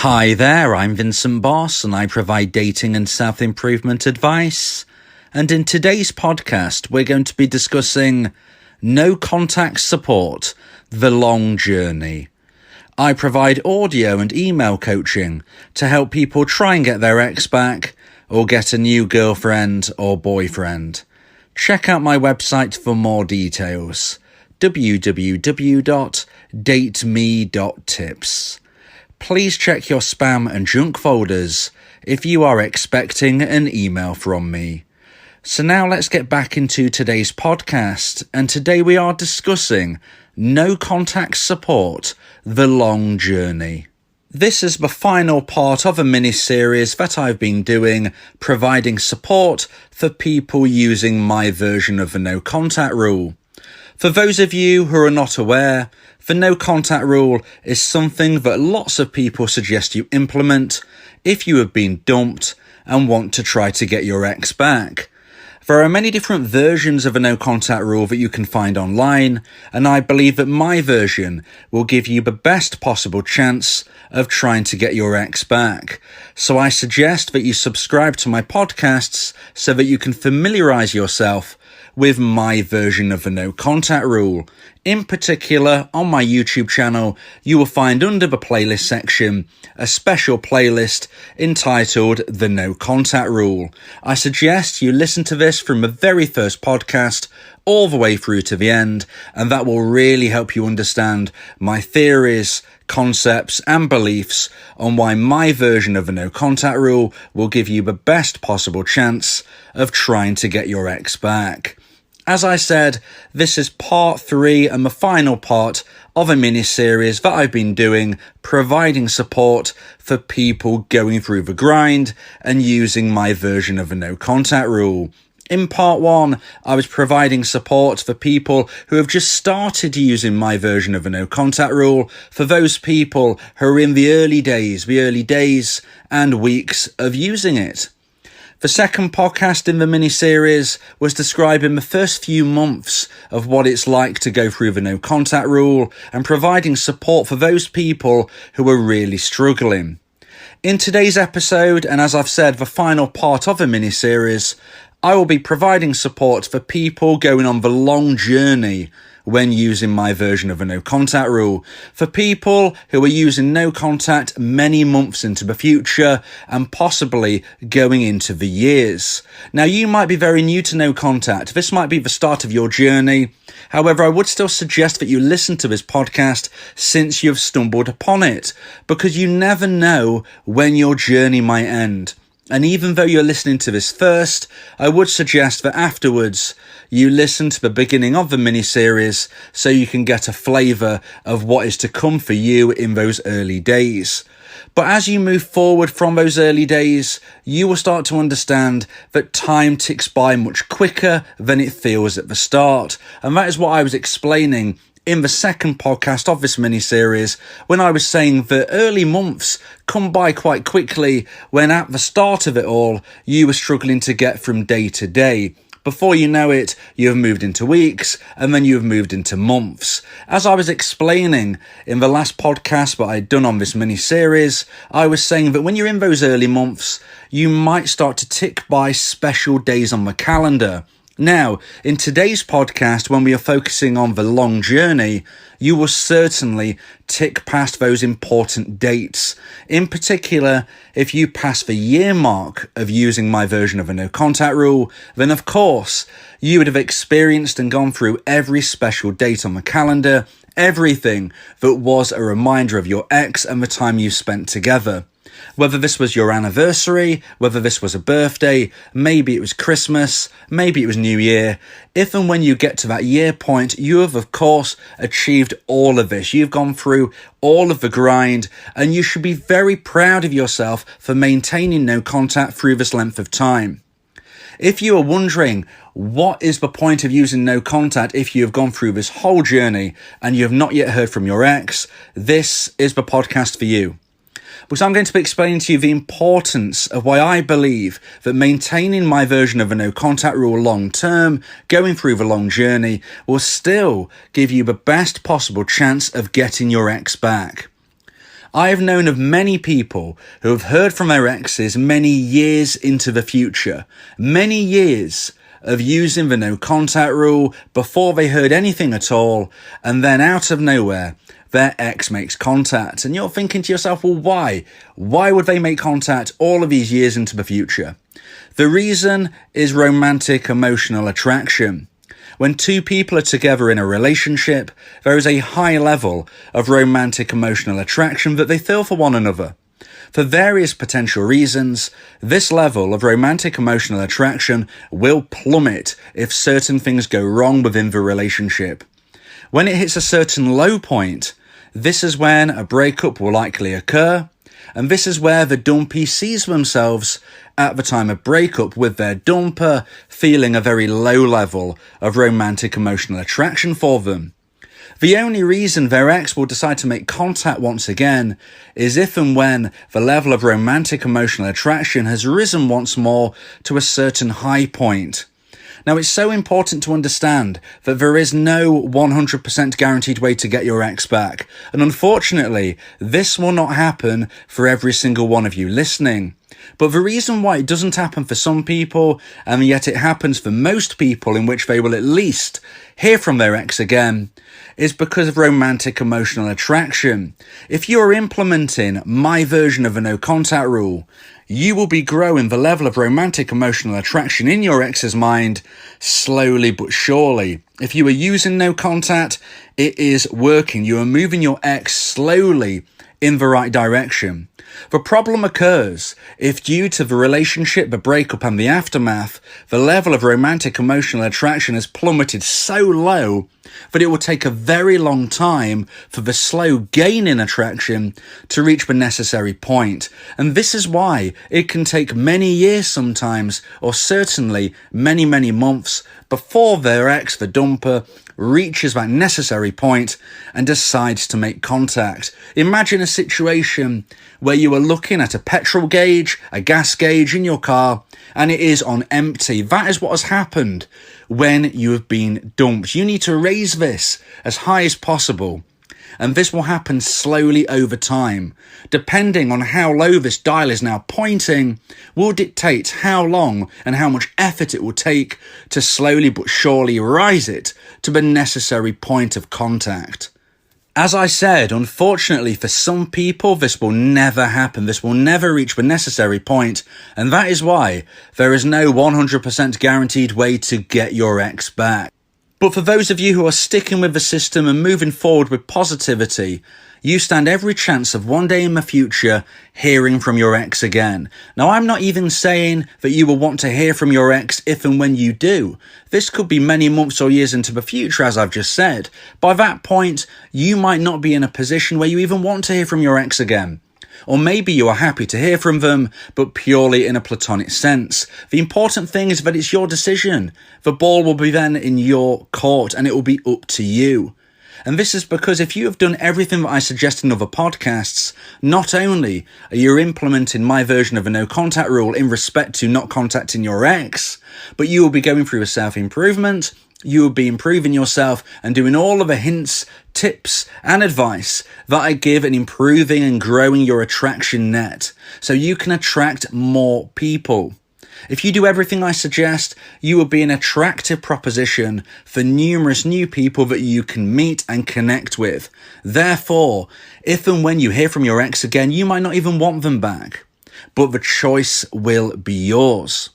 Hi there, I'm Vincent Boss and I provide dating and self-improvement advice. And in today's podcast, we're going to be discussing no contact support, the long journey. I provide audio and email coaching to help people try and get their ex back or get a new girlfriend or boyfriend. Check out my website for more details, www.dateme.tips. Please check your spam and junk folders if you are expecting an email from me. So now let's get back into today's podcast, and today we are discussing no contact support, the long journey. This is the final part of a mini-series that I've been doing, providing support for people using my version of the no contact rule. For those of you who are not aware, the no contact rule is something that lots of people suggest you implement if you have been dumped and want to try to get your ex back. There are many different versions of a no contact rule that you can find online, and I believe that my version will give you the best possible chance of trying to get your ex back. So I suggest that you subscribe to my podcasts so that you can familiarize yourself with my version of the no contact rule. In particular, on my YouTube channel, you will find under the playlist section a special playlist entitled The No Contact Rule. I suggest you listen to this from the very first podcast all the way through to the end, and that will really help you understand my theories, concepts and beliefs on why my version of the no contact rule will give you the best possible chance of trying to get your ex back. As I said, this is part 3 and the final part of a mini-series that I've been doing, providing support for people going through the grind and using my version of the no contact rule. In part 1, I was providing support for people who have just started using my version of the no contact rule, for those people who are in the early days and weeks of using it. The second podcast in the mini-series was describing the first few months of what it's like to go through the no contact rule and providing support for those people who are really struggling. In today's episode, and as I've said, the final part of the mini-series, I will be providing support for people going on the long journey when using my version of a no contact rule, for people who are using no contact many months into the future and possibly going into the years. Now, you might be very new to no contact. This might be the start of your journey. However, I would still suggest that you listen to this podcast since you've stumbled upon it, because you never know when your journey might end. And even though you're listening to this first, I would suggest that afterwards you listen to the beginning of the mini-series so you can get a flavour of what is to come for you in those early days. But as you move forward from those early days, you will start to understand that time ticks by much quicker than it feels at the start. And that is what I was explaining in the second podcast of this mini-series, when I was saying that early months come by quite quickly when at the start of it all, you were struggling to get from day to day. Before you know it, you have moved into weeks, and then you have moved into months. As I was explaining in the last podcast that I'd done on this mini-series, I was saying that when you're in those early months, you might start to tick by special days on the calendar. Now, in today's podcast, when we are focusing on the long journey, you will certainly tick past those important dates. In particular, if you pass the year mark of using my version of a no contact rule, then of course, you would have experienced and gone through every special date on the calendar, everything that was a reminder of your ex and the time you spent together. Whether this was your anniversary, whether this was a birthday, maybe it was Christmas, maybe it was New Year. If and when you get to that year point, you have, of course, achieved all of this. You've gone through all of the grind, and you should be very proud of yourself for maintaining no contact through this length of time. If you are wondering, what is the point of using no contact if you have gone through this whole journey and you have not yet heard from your ex, this is the podcast for you. Because I'm going to be explaining to you the importance of why I believe that maintaining my version of a no contact rule long term, going through the long journey, will still give you the best possible chance of getting your ex back. I have known of many people who have heard from their exes many years into the future, many years of using the no contact rule before they heard anything at all, and then out of nowhere, their ex makes contact. And you're thinking to yourself, well, why? Why would they make contact all of these years into the future? The reason is romantic emotional attraction. When two people are together in a relationship, there is a high level of romantic emotional attraction that they feel for one another. For various potential reasons, this level of romantic emotional attraction will plummet if certain things go wrong within the relationship. When it hits a certain low point, this is when a breakup will likely occur, and this is where the dumpee sees themselves at the time of breakup with their dumper feeling a very low level of romantic emotional attraction for them. The only reason their ex will decide to make contact once again is if and when the level of romantic emotional attraction has risen once more to a certain high point. Now, it's so important to understand that there is no 100% guaranteed way to get your ex back. And unfortunately, this will not happen for every single one of you listening. But the reason why it doesn't happen for some people, and yet it happens for most people in which they will at least hear from their ex again, is because of romantic emotional attraction. If you're implementing my version of a no contact rule, you will be growing the level of romantic emotional attraction in your ex's mind slowly but surely. If you are using no contact, it is working. You are moving your ex slowly in the right direction. The problem occurs if, due to the relationship, the breakup and the aftermath, the level of romantic emotional attraction has plummeted so low that it will take a very long time for the slow gain in attraction to reach the necessary point. And this is why it can take many years sometimes, or certainly many, many months, before their ex, the dumper, reaches that necessary point and decides to make contact. Imagine a situation where you are looking at a petrol gauge, a gas gauge in your car, and it is on empty. That is what has happened when you have been dumped. You need to raise this as high as possible. And this will happen slowly over time. Depending on how low this dial is now pointing, will dictate how long and how much effort it will take to slowly but surely rise it to the necessary point of contact. As I said, unfortunately for some people, this will never happen. This will never reach the necessary point, and that is why there is no 100% guaranteed way to get your ex back. But for those of you who are sticking with the system and moving forward with positivity, you stand every chance of one day in the future hearing from your ex again. Now, I'm not even saying that you will want to hear from your ex if and when you do. This could be many months or years into the future, as I've just said. By that point, you might not be in a position where you even want to hear from your ex again. Or maybe you are happy to hear from them, but purely in a platonic sense. The important thing is that it's your decision. The ball will be then in your court, and it will be up to you. And this is because if you have done everything that I suggest in other podcasts, not only are you implementing my version of a no contact rule in respect to not contacting your ex, but you will be going through a self-improvement, you will be improving yourself and doing all of the hints, tips and advice that I give in improving and growing your attraction net so you can attract more people. If you do everything I suggest, you will be an attractive proposition for numerous new people that you can meet and connect with. Therefore, if and when you hear from your ex again, you might not even want them back, but the choice will be yours.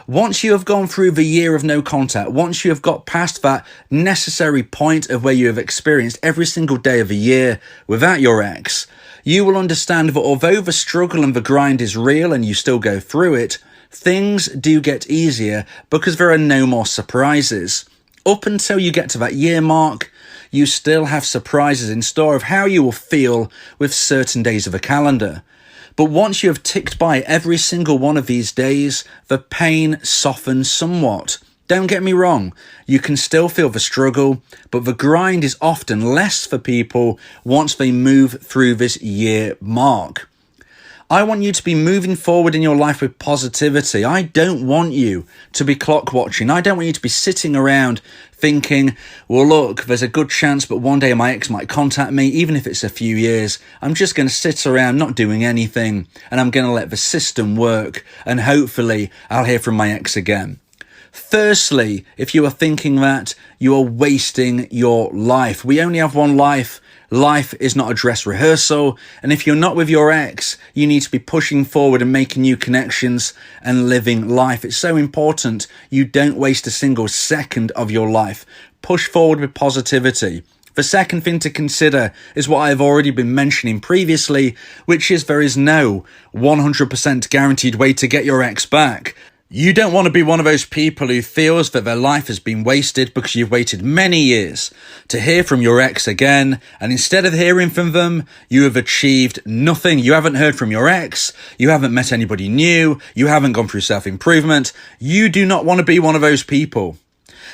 Once you have gone through the year of no contact, once you have got past that necessary point of where you have experienced every single day of the year without your ex, you will understand that although the struggle and the grind is real and you still go through it, things do get easier because there are no more surprises. Up until you get to that year mark, you still have surprises in store of how you will feel with certain days of the calendar. But once you have ticked by every single one of these days, the pain softens somewhat. Don't get me wrong, you can still feel the struggle, but the grind is often less for people once they move through this year mark. I want you to be moving forward in your life with positivity. I don't want you to be clock watching. I don't want you to be sitting around thinking, well, look, there's a good chance, but one day my ex might contact me, even if it's a few years. I'm just going to sit around not doing anything, and I'm going to let the system work, and hopefully I'll hear from my ex again. Firstly, if you are thinking that, you are wasting your life. We only have one life. Life is not a dress rehearsal, and if you're not with your ex, you need to be pushing forward and making new connections and living life. It's so important you don't waste a single second of your life. Push forward with positivity. The second thing to consider is what I've already been mentioning previously, which is there is no 100% guaranteed way to get your ex back. You don't want to be one of those people who feels that their life has been wasted because you've waited many years to hear from your ex again, and instead of hearing from them, you have achieved nothing. You haven't heard from your ex, you haven't met anybody new, you haven't gone through self-improvement. You do not want to be one of those people.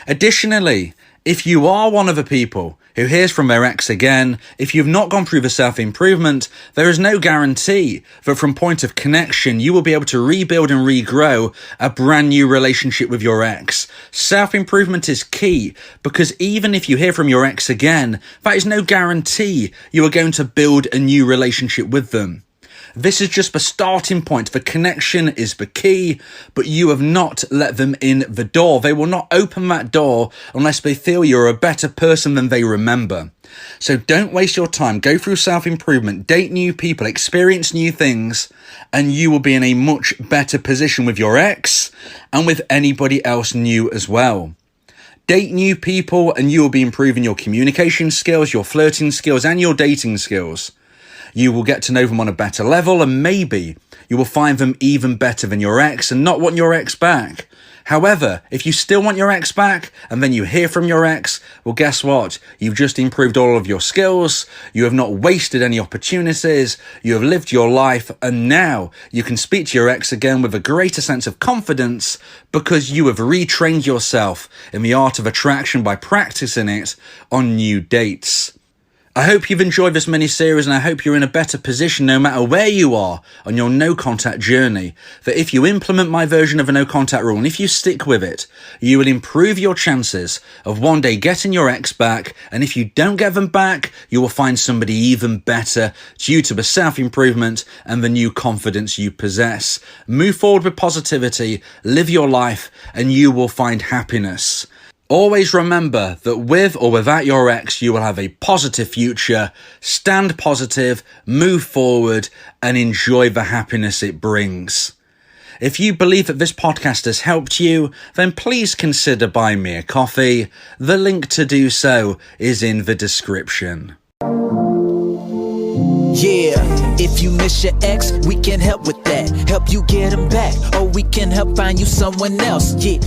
Additionally, if you are one of the people who hears from their ex again, if you've not gone through the self-improvement, there is no guarantee that from point of connection, you will be able to rebuild and regrow a brand new relationship with your ex. Self-improvement is key because even if you hear from your ex again, that is no guarantee you are going to build a new relationship with them. This is just the starting point. The connection is the key, but you have not let them in the door. They will not open that door unless they feel you're a better person than they remember. So don't waste your time. Go through self-improvement, date new people, experience new things, and you will be in a much better position with your ex and with anybody else new as well. Date new people and you will be improving your communication skills, your flirting skills, and your dating skills. You will get to know them on a better level, and maybe you will find them even better than your ex and not want your ex back. However, if you still want your ex back and then you hear from your ex, well, guess what? You've just improved all of your skills. You have not wasted any opportunities. You have lived your life, and now you can speak to your ex again with a greater sense of confidence because you have retrained yourself in the art of attraction by practicing it on new dates. I hope you've enjoyed this mini-series, and I hope you're in a better position no matter where you are on your no-contact journey. That if you implement my version of a no-contact rule, and if you stick with it, you will improve your chances of one day getting your ex back, and if you don't get them back, you will find somebody even better due to the self-improvement and the new confidence you possess. Move forward with positivity, live your life, and you will find happiness. Always remember that with or without your ex, you will have a positive future. Stand positive, move forward, and enjoy the happiness it brings. If you believe that this podcast has helped you, then please consider buying me a coffee. The link to do so is in the description. Yeah, if you miss your ex, we can help with that. Help you get him back, or we can help find you someone else. Yeah,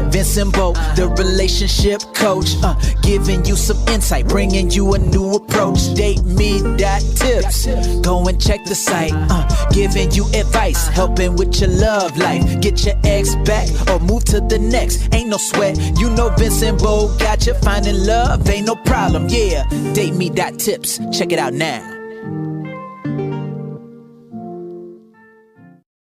Vincent, the relationship coach, giving you some insight, bringing you a new approach. DateMe.tips, go and check the site, giving you advice, helping with your love life. Get your ex back, or move to the next. Ain't no sweat, you know Vincent got you. Finding love ain't no problem. Yeah, DateMe.tips, check it out now.